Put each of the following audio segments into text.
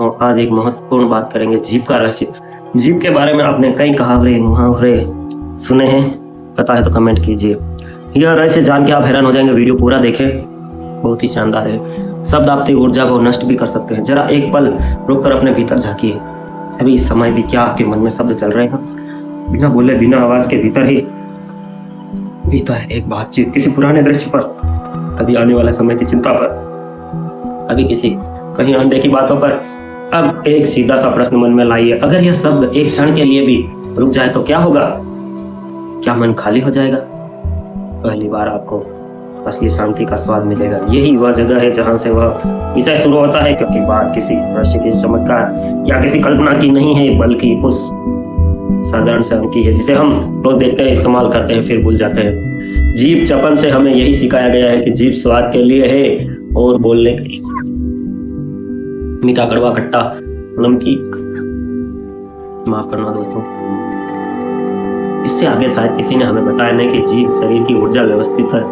दोस्तों, आज एक महत्वपूर्ण बात करेंगे जीभ का रहस्य। जीभ के बारे में आपने कई कहावते मुहावरे सुने हैं, पता है तो कमेंट कीजिए। यह रहस्य जान के आप हैरान हो जाएंगे। वीडियो पूरा देखें, बहुत ही शानदार है। शब्द आपकी ऊर्जा को नष्ट भी कर सकते हैं। जरा एक पल रुककर अपने भीतर झांकिए। अभी इस समय भी क्या आपके मन में शब्द चल रहे हैं? बिना बोले, बिना आवाज के भीतर ही भीतर एक बातचीत, किसी पुराने दृश्य पर, कभी आने वाले समय की चिंता पर, कभी किसी कहीं अनदेखी बातों पर। अब एक सीधा सा प्रश्न मन में लाइए, अगर यह शब्द एक क्षण के लिए भी रुक जाए तो क्या होगा? क्या मन खाली हो जाएगा? पहली बार आपको असली शांति का स्वाद मिलेगा। यही वह जगह है जहां से वह विषय शुरू होता है, क्योंकि बात किसी रहस्य की, चमत्कार या किसी कल्पना की नहीं है, बल्कि उस साधारण क्षण की है जिसे हम रोज देखते हैं, इस्तेमाल करते हैं, फिर भूल जाते हैं। जीभ चपन से हमें यही सिखाया गया है कि जीभ स्वाद के लिए है और बोलने के लिए। मीठा, कड़वा, खट्टा, नमकीन, माफ करना दोस्तों, इससे आगे शायद किसी ने हमें बताया नहीं कि जीभ शरीर की ऊर्जा व्यवस्थित है,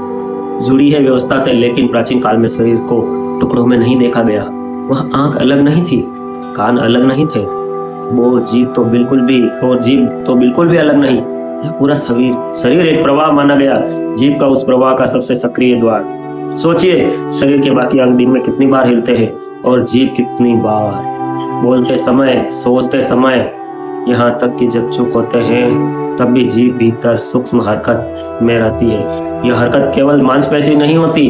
जुड़ी है व्यवस्था से। लेकिन प्राचीन काल में शरीर को टुकड़ों में नहीं देखा गया। वह आंख अलग नहीं थी, कान अलग नहीं थे, वो जीभ तो बिल्कुल भी अलग नहीं। यह पूरा शरीर एक प्रवाह माना गया। जीभ का उस प्रवाह का सबसे सक्रिय द्वार। सोचिए, शरीर के बाकी अंग दिन में कितनी बार हिलते हैं और जीभ कितनी बार। बोलते समय, सोचते समय, यहाँ तक कि जब चुप होते हैं तब भी जीभ भीतर सूक्ष्म हरकत में रहती है। यह हरकत केवल मांसपेशी नहीं होती,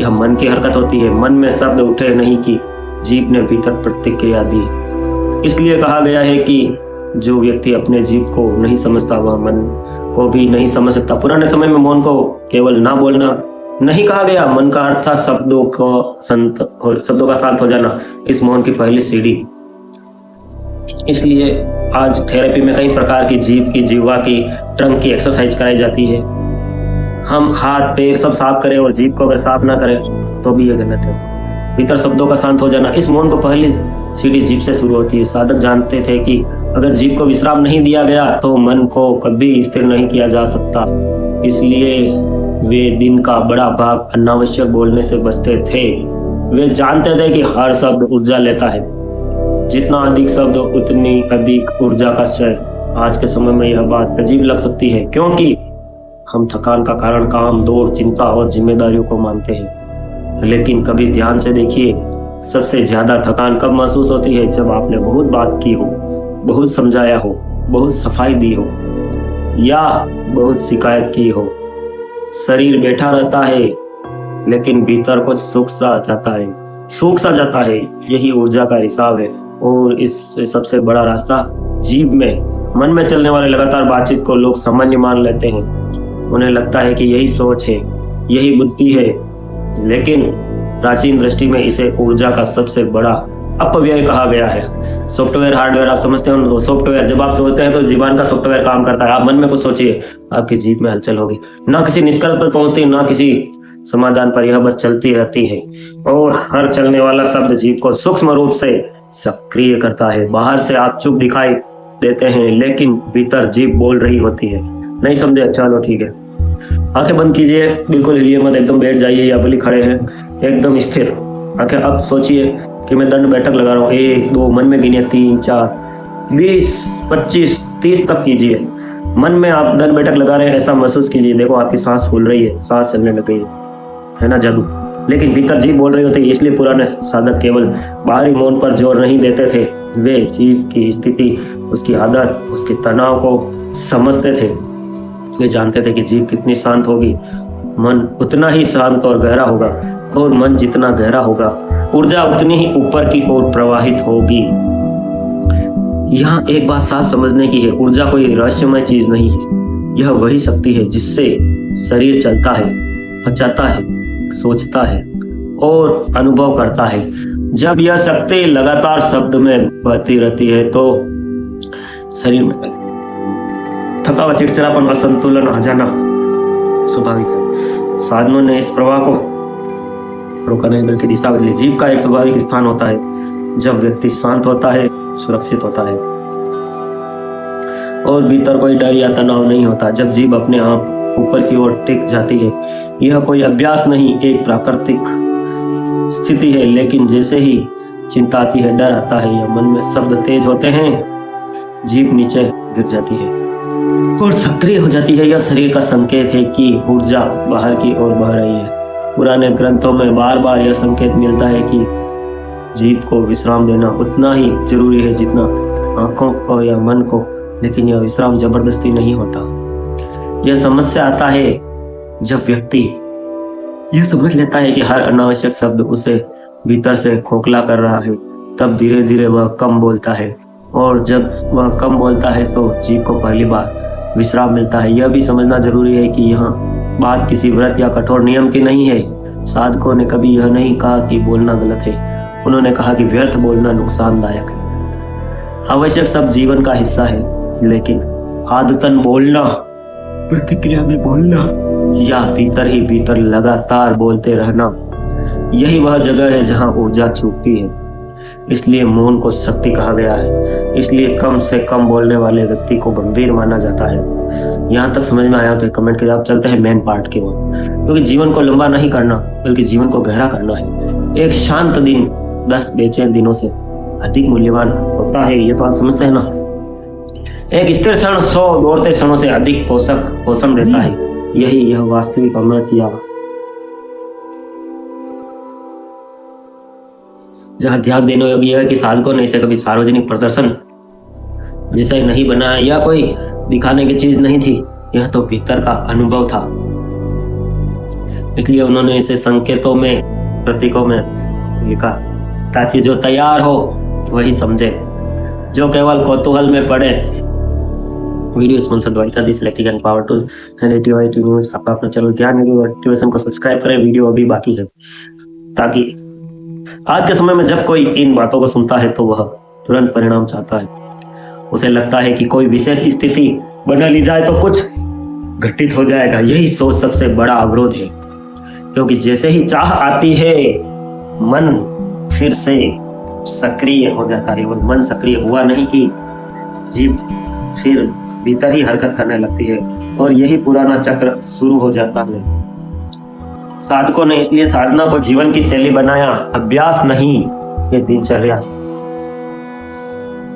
यह मन की हरकत होती है। मन में शब्द उठे नहीं कि जीभ ने भीतर प्रतिक्रिया दी। इसलिए कहा गया है कि जो व्यक्ति अपने जीभ को नहीं समझता वह मन को भी नहीं समझ सकता। पुराने समय में मौन को केवल ना बोलना नहीं कहा गया, मन का अर्थ था शब्दों का शांत हो जाना, इस मौन की पहली सीढ़ी। इसलिए आज थेरेपी में कई प्रकार की जीभ की, जीवा की, ट्रंक की एक्सरसाइज कराई जाती है। हम हाथ पैर सब साफ करें और जीभ को अगर साफ ना करें तो भी ये गलत है। भीतर शब्दों का शांत हो जाना, इस मौन को पहली सीढ़ी जीभ से शुरू होती है। साधक जानते थे कि अगर जीभ को विश्राम नहीं दिया गया तो मन को कभी स्थिर नहीं किया जा सकता। इसलिए वे दिन का बड़ा भाग अनावश्यक बोलने से बचते थे। वे जानते थे कि हर शब्द ऊर्जा लेता है, जितना अधिक शब्द उतनी अधिक ऊर्जा का क्षय। आज के समय में यह बात अजीब लग सकती है, क्योंकि हम थकान का कारण काम, दौड़, चिंता और जिम्मेदारियों को मानते हैं। लेकिन कभी ध्यान से देखिए, सबसे ज्यादा थकान कब महसूस होती है? जब आपने बहुत बात की हो, बहुत समझाया हो, बहुत सफाई दी हो या बहुत शिकायत की हो। शरीर बैठा रहता है लेकिन भीतर कुछ सूख सा जाता है। यही ऊर्जा का हिसाब है। और इस सबसे बड़ा रास्ता जीभ में। मन में चलने वाले लगातार बातचीत को लोग सामान्य मान लेते हैं। उन्हें लगता है कि यही सोच है, यही बुद्धि है। लेकिन प्राचीन दृष्टि में इसे ऊर्जा का सबसे बड़ा अपव्यय कहा गया है। सॉफ्टवेयर, हार्डवेयर आप समझते हो तो सॉफ्टवेयर, जब आप सोचते हैं तो जीवन का सॉफ्टवेयर काम करता है। आप मन में कुछ सोचिए, आपकी जीभ में हलचल होगी, ना किसी निष्कर्ष पर पहुंचती, ना किसी समाधान पर, यह बस चलती रहती है। और हर चलने वाला शब्द जीभ को सूक्ष्म रूप से सक्रिय करता है। बाहर से आप चुप दिखाई देते हैं, लेकिन भीतर जीभ बोल रही होती है। नहीं समझे? चलो ठीक है, आंखें बंद कीजिए, बिल्कुल हिलिए मत, एकदम बैठ जाइए या भले खड़े हैं, एकदम स्थिर आंखें। अब सोचिए कि मैं दंड बैठक लगा रहा हूँ। 1 2 मन में गिनिए, 3 4 20 25 30 तक कीजिए। मन में आप दंड बैठक लगा रहे हैं, ऐसा महसूस कीजिए। देखो आपकी सांस फूल रही है, सांस चलने लग गई है ना, जादू। लेकिन भीतर जीभ बोल रही होती है। इसलिए पुराने साधक केवल बाहरी मौन पर जोर नहीं देते थे, वे जीभ की स्थिति, उसकी आदत, उसके तनाव को समझते थे। वे जानते थे कि जीभ कितनी शांत होगी, मन उतना ही शांत और गहरा होगा, और मन जितना गहरा होगा, ऊर्जा उतनी ही ऊपर की ओर प्रवाहित होगी। यहाँ एक बात साफ समझने की है, ऊर्जा कोई रहस्यमय चीज नहीं है। यह वही शक्ति है जिससे शरीर चलता है, पचाता है, सोचता है और अनुभव करता है। जब यह शक्ति लगातार शब्द में बहती रहती है तो शरीर में थकावट, चिड़चिड़ापन, असंतुलन आ जाना स्वाभाविक है। साधनों ने इस प्रवाह को रोकने की दिशा बदली। जीभ का एक स्वाभाविक स्थान होता है जब व्यक्ति शांत होता है, सुरक्षित होता है और भीतर कोई डर या तनाव नहीं होता। जब जीभ अपने आप ऊपर की ओर टिक जाती है, यह कोई अभ्यास नहीं, एक प्राकृतिक स्थिति है। लेकिन जैसे ही चिंता आती है, डर आता है या मन में शब्द तेज होते हैं, जीभ नीचे गिर जाती है और सक्रिय हो जाती है। यह शरीर का संकेत है कि ऊर्जा बाहर की ओर बह रही है। पुराने ग्रंथों में बार बार यह संकेत मिलता है कि जीभ को विश्राम देना उतना ही जरूरी है जितना आंखों को या मन को, लेकिन यह विश्राम जबरदस्ती नहीं होता। यह समस्या आता है जब व्यक्ति यह समझ लेता है कि हर अनावश्यक शब्द उसे भीतर से खोखला कर रहा है, तब धीरे धीरे वह कम बोलता है, और जब वह कम बोलता है तो जीभ को पहली बार विश्राम मिलता है। यह भी समझना जरूरी है कि यहाँ बात किसी व्रत या कठोर नियम की नहीं है। साधकों ने कभी यह नहीं कहा कि बोलना गलत है, उन्होंने कहा कि व्यर्थ बोलना नुकसानदायक है। आवश्यक सब जीवन का हिस्सा है, लेकिन आदतन बोलना, प्रतिक्रिया में बोलना या भीतर ही भीतर लगातार बोलते रहना, यही वह जगह है जहां ऊर्जा छूटती है। इसलिए मौन को शक्ति कहा गया है। इसलिए कम से कम बोलने वाले व्यक्ति को गंभीर माना जाता है। यहाँ तक समझ में आया तो कमेंट करिए। आप चलते हैं मेन पार्ट की ओर, क्योंकि जीवन को लंबा नहीं करना बल्कि जीवन को गहरा करना है। एक शांत दिन 10 बेचैन दिनों से अधिक मूल्यवान होता है, ये तो आप समझते हैं ना। एक स्थिर क्षण 100 दौड़ते क्षणों से अधिक पोषण देता है। यही यह वास्तविक अमृत या जहाँ ध्यान देने योग्य है कि साधकों ने इसे कभी सार्वजनिक प्रदर्शन विषय नहीं बनाया या कोई दिखाने की चीज नहीं थी, यह तो भीतर का अनुभव था। इसलिए उन्होंने इसे संकेतों में, प्रतीकों में लिखा, ताकि जो तैयार हो वही समझे, जो केवल कौतूहल में पड़े। Video sponsor Dwarika the selected and powerful and news. आप अपना चैनल ज्ञान एक्टिवेशन को सब्सक्राइब करें। वीडियो अभी बाकी है, ताकि आज के समय में जब कोई इन बातों को सुनता है तो वह तुरंत परिणाम चाहता है। उसे लगता है कि कोई विशेष स्थिति बदल ली जाए तो कुछ घटित हो जाएगा। यही सोच सबसे बड़ा अवरोध है, क्योंकि जैसे ही चाह आती है मन फिर से सक्रिय हो जाता है। वो मन सक्रिय हुआ नहीं कि जीभ फिर भीतर ही हरकत करने लगती है और यही पुराना चक्र शुरू हो जाता है। साधकों ने इसलिए साधना को जीवन की शैली बनाया, अभ्यास नहीं, ये दिनचर्या।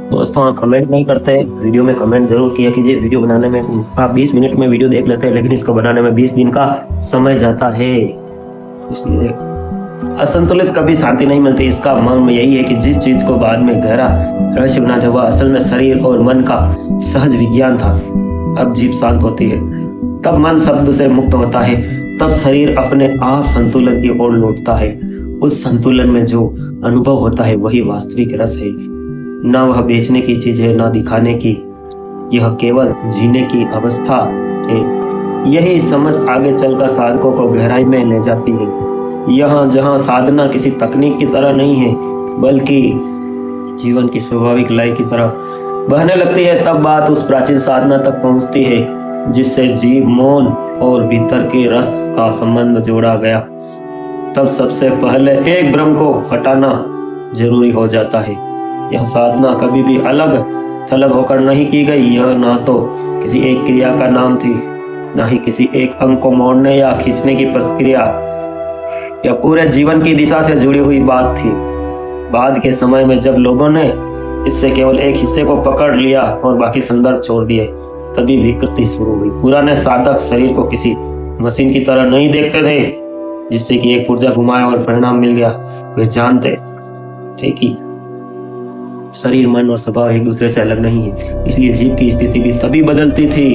दोस्तों, आप कमेंट नहीं करते, वीडियो में कमेंट जरूर किया कीजिए। वीडियो बनाने में आप 20 मिनट में वीडियो देख लेते हैं, लेकिन इसको बनाने में 20 दिन का समय जाता है। इसलिए असंतुलित कभी शांति नहीं मिलती। इसका मर्म यही है कि जिस चीज को बाद में गहरा रहस्य बना जब वह असल में शरीर और मन का सहज विज्ञान था, अब जीभ शांत होती है, तब मन शब्द से मुक्त होता है, तब शरीर अपने आप संतुलन की ओर लौटता है। उस संतुलन में जो अनुभव होता है वही वास्तविक रस है। ना वह बेचने की चीज है, ना दिखाने की, यह केवल जीने की अवस्था है। यही समझ आगे चलकर साधकों को गहराई में ले जाती है। यहाँ जहाँ साधना किसी तकनीक की तरह नहीं है, बल्कि जीवन की स्वाभाविक लय की तरह बहने लगती है, तब बात उस प्राचीन साधना तक पहुँचती है जिससे जीव, मौन और भीतर के रस का संबंध जोड़ा गया। तब सबसे पहले एक भ्रम को हटाना जरूरी हो जाता है। यह साधना कभी भी अलग थलग होकर नहीं की गई। यह ना तो किसी एक क्रिया का नाम थी, ना ही किसी एक अंग को मोड़ने या खींचने की प्रक्रिया। यह पूरे जीवन की दिशा से जुड़ी हुई बात थी। बाद के समय में जब लोगों ने इससे केवल एक हिस्से को पकड़ लिया और बाकी संदर्भ छोड़ दिए, तभी विकृति शुरू हुई। पुराने साधक शरीर को किसी मशीन की तरह नहीं देखते थे जिससे कि एक पुर्जा घुमाया और परिणाम मिल गया। वे जानते थे कि शरीर, मन और स्वभाव एक दूसरे से अलग नहीं है। इसलिए जीव की स्थिति भी तभी बदलती थी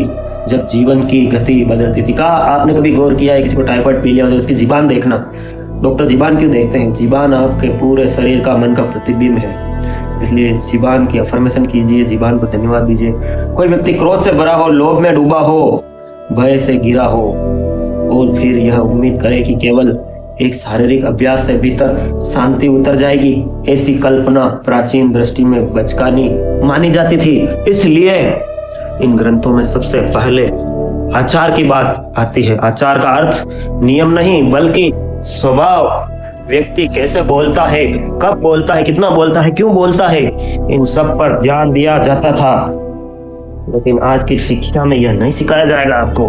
जब जीवन की गति बदलती थी। कहा आपने कभी गौर किया है किसी को टाइफाइड पी लिया तो उसकी जीबान देखना? डॉक्टर जीबान क्यों देखते हैं? जीबान आपके पूरे शरीर का, मन का प्रतिबिंब है। इसलिए जीबान की अफर्मेशन कीजिए, जीबान को धन्यवाद दीजिए। कोई व्यक्ति क्रोध से भरा हो, लोभ में डूबा हो, भय से घिरा हो और फिर यह उम्मीद करे कि केवल एक शारीरिक अभ्यास से भीतर शांति उतर जाएगी, ऐसी कल्पना प्राचीन दृष्टि में बचकानी मानी जाती थी। इसलिए इन ग्रंथों में सबसे पहले आचार की बात आती है। आचार का अर्थ नियम नहीं बल्कि स्वभाव। व्यक्ति कैसे बोलता है, कब बोलता है, कितना बोलता है, क्यों बोलता है, इन सब पर ध्यान दिया जाता था। लेकिन आज की शिक्षा में यह नहीं सिखाया जाएगा आपको।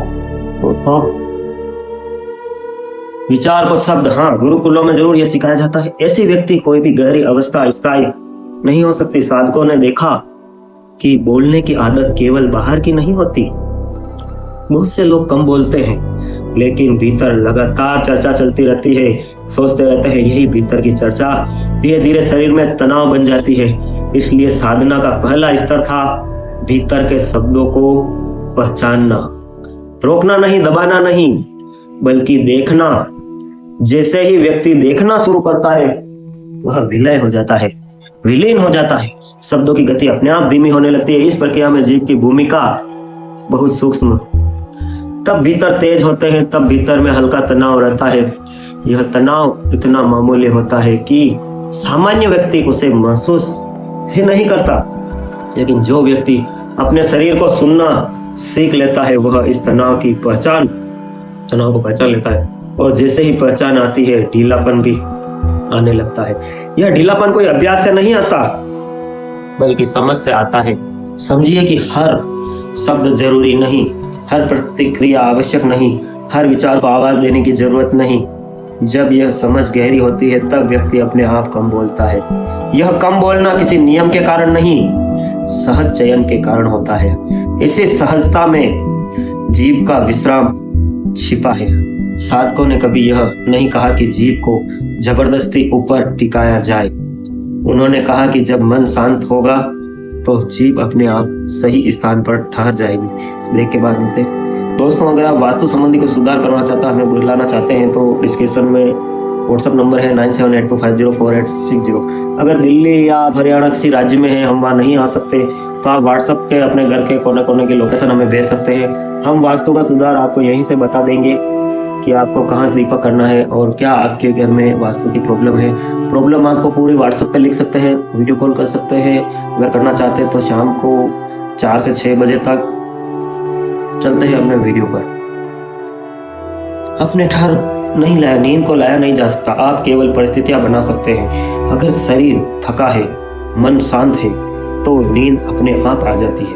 तो विचार को शब्द, हाँ गुरुकुलों में जरूर यह सिखाया जाता है। ऐसी व्यक्ति कोई भी गहरी अवस्था स्थायी नहीं हो सकती। साधकों ने देखा कि बोलने की आदत केवल बाहर की नहीं होती। बहुत से लोग कम बोलते हैं लेकिन भीतर लगातार चर्चा चलती रहती है, सोचते रहते हैं। यही भीतर की चर्चा धीरे धीरे शरीर में तनाव बन जाती है। इसलिए साधना का पहला स्तर था भीतर के शब्दों को पहचानना, रोकना नहीं, दबाना नहीं, बल्कि देखना। जैसे ही व्यक्ति देखना शुरू करता है वह विलय हो जाता है, विलीन हो जाता है। शब्दों की गति अपने आप धीमी होने लगती है। इस प्रक्रिया में जीव की भूमिका बहुत सूक्ष्म। तब भीतर तेज होते हैं, तब भीतर में हल्का तनाव रहता है। यह तनाव इतना मामूली होता है कि सामान्य व्यक्ति उसे महसूस ही नहीं करता, लेकिन जो व्यक्ति अपने शरीर को सुनना सीख लेता है वह इस तनाव को पहचान लेता है। और जैसे ही पहचान आती है ढीलापन भी आने लगता है। यह ढीलापन कोई अभ्यास से नहीं आता बल्कि समझ से आता है। समझिए कि हर शब्द जरूरी नहीं, हर प्रतिक्रिया आवश्यक नहीं, हर विचार को आवाज देने की जरूरत नहीं। जब यह समझ गहरी होती है तब व्यक्ति अपने आप कम बोलता है। यह कम बोलना किसी नियम के कारण नहीं, सहज चयन के कारण होता है। इसी सहजता में जीव का विश्राम छिपा है। साधकों ने कभी यह नहीं कहा कि जीव को जबरदस्ती ऊपर टिकाया जाए। उन्होंने कहा कि जब मन शांत होगा तो जीव अपने आप सही स्थान पर ठहर जाएगी। ब्रेक के बाद मिलते हैं। दोस्तों, अगर आप वास्तु संबंधी को सुधार करना चाहते हैं, हमें बुलाना चाहते हैं तो डिस्क्रिप्शन में व्हाट्सएप नंबर है 9782504860। अगर दिल्ली या हरियाणा किसी राज्य में है, हम वहाँ नहीं आ सकते, तो आप व्हाट्सएप के अपने घर के कोने कोने की लोकेशन हमें भेज सकते हैं। हम वास्तु का सुधार आपको यहीं से बता देंगे कि आपको कहाँ दीपक करना है और क्या आपके घर में वास्तु की प्रॉब्लम है। प्रॉब्लम आपको पूरी व्हाट्सएप पे लिख सकते हैं, वीडियो कॉल कर सकते हैं। अगर करना चाहते हैं तो शाम को 4 से 6 बजे तक चलते हैं अपने वीडियो पर। अपने ठहर नहीं लाया, नींद को लाया नहीं जा सकता, आप केवल परिस्थितियां बना सकते हैं। अगर शरीर थका है, मन शांत है तो नींद अपने आप आ जाती है।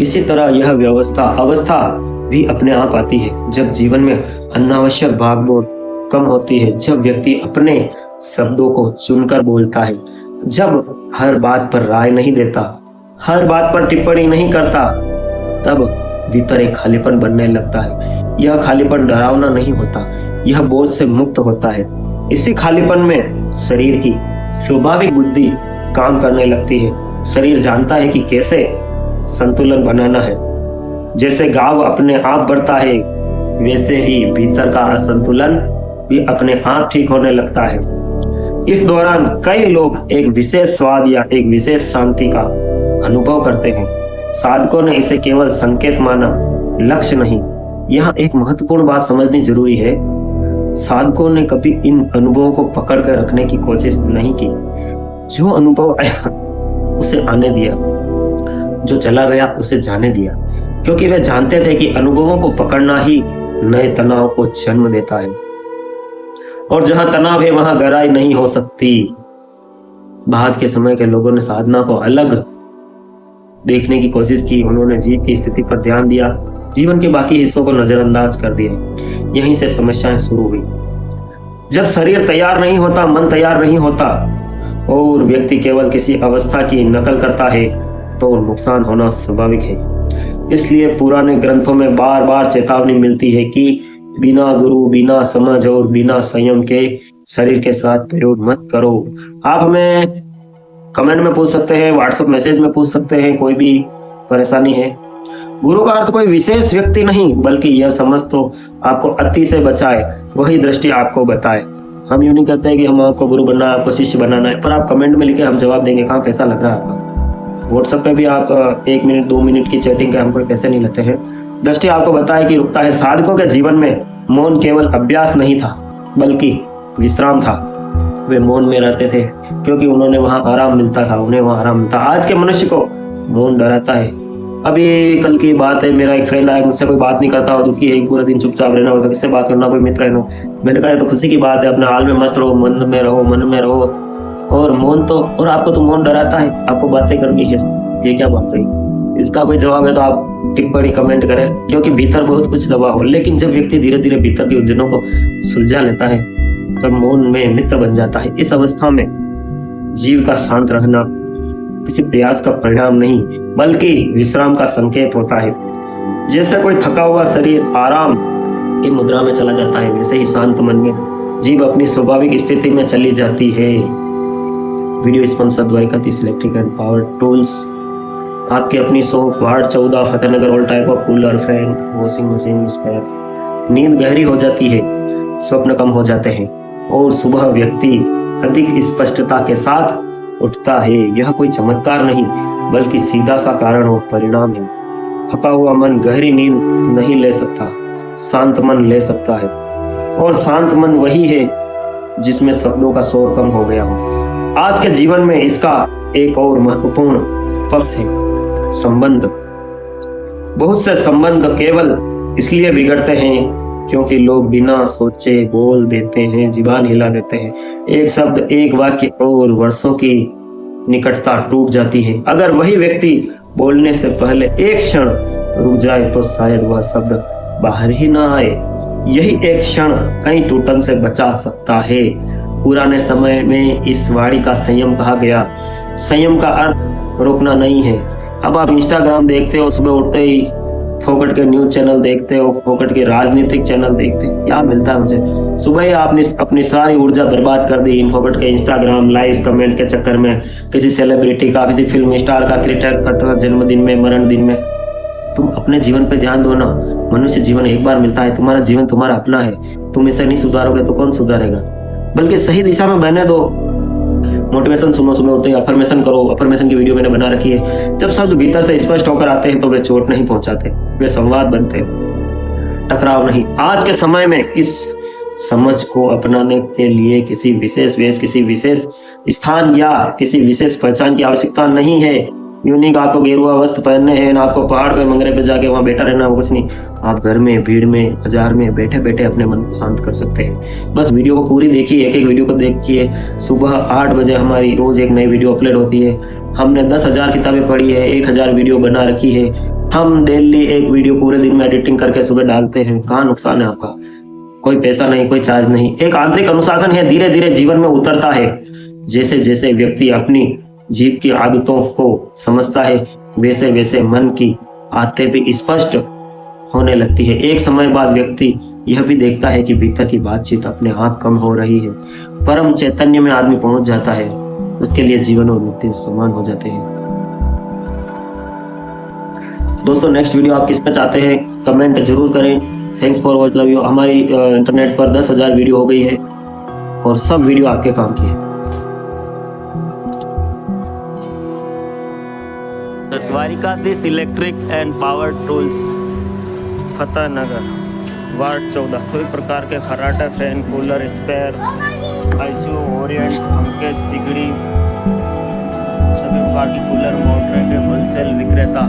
इसी तरह यह अवस्था भी अपने आप आती है जब जीवन में अनावश्यक भागदौड़ कम होती है, जब व्यक्ति अपने शब्दों को चुनकर बोलता है, जब हर बात पर राय नहीं देता, हर बात पर टिप्पणी नहीं करता, तब भीतर एक खालीपन बनने लगता है। यह खालीपन डरावना नहीं होता, यह बोझ से मुक्त होता है। इसी खालीपन में शरीर की स्वाभाविक बुद्धि काम करने लगती है। शरीर जानता है कि कैसे संतुलन बनाना है। जैसे गाव अपने आप बढ़ता है वैसे ही भीतर का असंतुलन भी अपने आप ठीक होने लगता है। इस दौरान कई लोग एक विशेष स्वाद या एक विशेष शांति का अनुभव करते हैं। साधकों ने इसे केवल संकेत माना, लक्ष्य नहीं। यहाँ एक महत्वपूर्ण बात समझनी जरूरी है। साधकों ने कभी इन अनुभवों को पकड़ कर रखने की कोशिश नहीं की। जो अनुभव आया उसे आने दिया, जो चला गया उसे जाने दिया, क्योंकि वे जानते थे कि अनुभवों को पकड़ना ही नए तनाव को जन्म देता है। और जहां तनाव है वहां गहराई नहीं हो सकती। बाद के समय के लोगों ने साधना को अलग देखने की कोशिश की। उन्होंने जीव की स्थिति पर ध्यान दिया, जीवन के बाकी हिस्सों को नजरअंदाज कर दिया। यहीं से समस्याएं शुरू हुई। जब शरीर तैयार नहीं होता, मन तैयार नहीं होता और व्यक्ति केवल किसी अवस्था की नकल करता है तो नुकसान होना स्वाभाविक है। इसलिए पुराने ग्रंथों में बार बार चेतावनी मिलती है कि बिना गुरु, बिना समझ और बिना संयम के शरीर के साथ प्रयोग मत करो। आप हमें कमेंट में पूछ सकते हैं, व्हाट्सएप मैसेज में पूछ सकते हैं, कोई भी परेशानी है। गुरु का अर्थ कोई विशेष व्यक्ति नहीं, बल्कि यह समझ तो आपको अति से बचाए, वही दृष्टि आपको बताए। हम यूं नहीं कहते हैं कि हम आपको गुरु बनना है, आपको शिष्य बनाना है, पर आप कमेंट में लिखे, हम जवाब देंगे कहाँ पैसा लग रहा है आपका। व्हाट्सएप पे भी आप 1 मिनट 2 मिनट की चैटिंग के हम कोई पैसे नहीं लेते हैं। दृष्टि आपको बताए कि रुकता है। साधकों के जीवन में मौन केवल अभ्यास नहीं था बल्कि विश्राम था। वे मौन में रहते थे क्योंकि उन्होंने वहां आराम मिलता था, उन्हें वहां आराम मिलता। आज के मनुष्य को मौन डराता है। अभी कल की बात है, मेरा एक फ्रेंड आया, मुझसे कोई बात नहीं करता, दुखी है, पूरा दिन चुपचाप रहना होता, किससे बात करना, कोई मित्र रहना। मैंने कहा तो खुशी की बात है, अपने हाल में मस्त रहो, मन में रहो। और मौन तो, और आपको तो मौन डराता है, आपको बातें करनी है, ये क्या बात है। इसका कोई जवाब है तो आप टिप्पणी कमेंट करें, क्योंकि भीतर बहुत कुछ दबा हो। लेकिन जब व्यक्ति धीरे धीरे भीतर की उलझनों को सुलझा लेता है, तब मौन में मित्र बन जाता है। इस अवस्था में जीव का शांत रहना किसी प्रयास का परिणाम नहीं, बल्कि विश्राम का संकेत होता है। जैसे कोई थका हुआ शरीर आराम की मुद्रा में चला जाता है, वैसे ही शांत मन में जीव अपनी स्वाभाविक स्थिति में चली जाती है। Video sponsor Dwarkadhish electric and power tools. आपकी अपनी shop ward 14 Fatehnagar. All type of cooler, fan, washing machine, spare. नींद गहरी हो जाती है, स्वप्न कम हो जाते हैं और सुबह व्यक्ति अधिक स्पष्टता के साथ उठता है। यह कोई चमत्कार नहीं, बल्कि सीधा सा कारण और परिणाम है। थका हुआ मन गहरी नींद नहीं ले सकता, शांत मन ले सकता है। और शांत मन वही है जिसमें शब्दों का शोर कम हो गया हो। आज के जीवन में इसका एक और महत्वपूर्ण पक्ष है संबंध। बहुत से संबंध केवल इसलिए बिगड़ते हैं क्योंकि लोग बिना सोचे बोल देते हैं, जुबान हिला देते हैं। एक शब्द, एक वाक्य और वर्षों की निकटता टूट जाती है। अगर वही व्यक्ति बोलने से पहले एक क्षण रुक जाए तो शायद वह शब्द बाहर ही ना आए। यही एक क्षण कई टूटन से बचा सकता है। पुराने समय में इस वाणी का संयम कहा गया। संयम का अर्थ रोकना नहीं है। अब आप इंस्टाग्राम देखते हो, सुबह उठते ही फोकट के न्यूज चैनल देखते हो, फोकट के राजनीतिक चैनल देखते हो, क्या मिलता है मुझे? सुबह ही आपने अपनी सारी ऊर्जा बर्बाद कर दी इन फोकट के इंस्टाग्राम लाइक्स कमेंट के चक्कर में। किसी सेलिब्रिटी का, किसी फिल्म स्टार का, क्रिकेटर का जन्मदिन में, मरण दिन में। तुम अपने जीवन पे ध्यान दो ना। मनुष्य जीवन एक बार मिलता है, तुम्हारा जीवन तुम्हारा अपना है। तुम इसे नहीं सुधारोगे तो कौन सुधारेगा? बल्कि सही दिशा में बहने दो। मोटिवेशन सुनो, सुबह उठते ही अफर्मेशन करो। अफर्मेशन की वीडियो मैंने बना रखी है। जब शब्द भीतर से स्पष्ट होकर आते हैं तो वे चोट नहीं पहुंचाते, वे संवाद बनते हैं, टकराव नहीं। आज के समय में इस समझ को अपनाने के लिए किसी विशेष वेश, किसी विशेष स्थान या किसी विशेष पहचान की आवश्यकता नहीं है। यूं नहीं आपको गेरुआ वस्त्र पहनने हैं, ना आपको पहाड़ पे मंगरे पे जाके वहां बैठा रहना, कुछ नहीं। आप घर में, भीड़ में, बाजार में बैठे बैठे अपने मन को शांत कर सकते हैं। बस वीडियो को पूरी देखिए, एक एक वीडियो को देखिए। सुबह 8 बजे हमारी रोज एक नई वीडियो अपलोड होती है। हमने 10,000 किताबें पढ़ी है, 1,000 वीडियो बना रखी है। हम डेली एक वीडियो पूरे दिन में एडिटिंग करके सुबह डालते हैं। कहाँ नुकसान है आपका? कोई पैसा नहीं, कोई चार्ज नहीं। एक आंतरिक अनुशासन है, धीरे धीरे जीवन में उतरता है। जैसे जैसे व्यक्ति अपनी जीव की आदतों को समझता है, वैसे वैसे मन की आदतें भी स्पष्ट होने लगती है। एक समय बाद व्यक्ति यह भी देखता है कि भीतर की बातचीत अपने आप कम हो रही है। परम चैतन्य में आदमी पहुंच जाता है। उसके लिए जीवन और मृत्यु समान हो जाते हैं। दोस्तों, नेक्स्ट वीडियो आप किस पे चाहते हैं कमेंट जरूर करें। Thanks for watch, love you. हमारी इंटरनेट पर 10,000 वीडियो हो गई है और सब वीडियो आपके काम की है। Dwarkadhish electric and power tools, Fatehnagar, ward 14। सभी प्रकार के खराटा, fan, cooler, spare, ICU, Orient, पंखे, सिगड़ी, सभी प्रकार की कूलर, मोटर के होलसेल विक्रेता।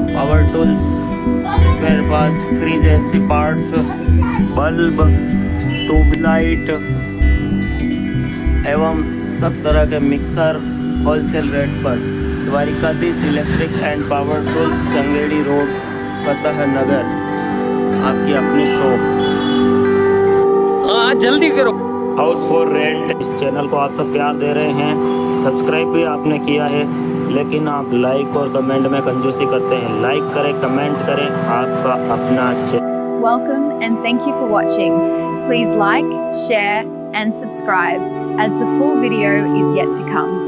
Power tools, spare parts, fridge, AC parts, bulb, tube light एवं सब तरह के मिक्सर होलसेल रेट पर। Dwarkadhish electric and power tools, Changedi road, Fatehnagar. आपकी अपनी शॉप। जल्दी करो। House for rent. इस चैनल को आप सब प्यार दे रहे हैं, सब्सक्राइब भी आपने किया है, लेकिन आप लाइक और कमेंट में कंजूसी करते हैं। लाइक करें, कमेंट करें, आपका अपना channel. Welcome and thank you for watching. Please like, share and subscribe as the full video is yet to come.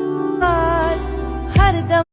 हरदम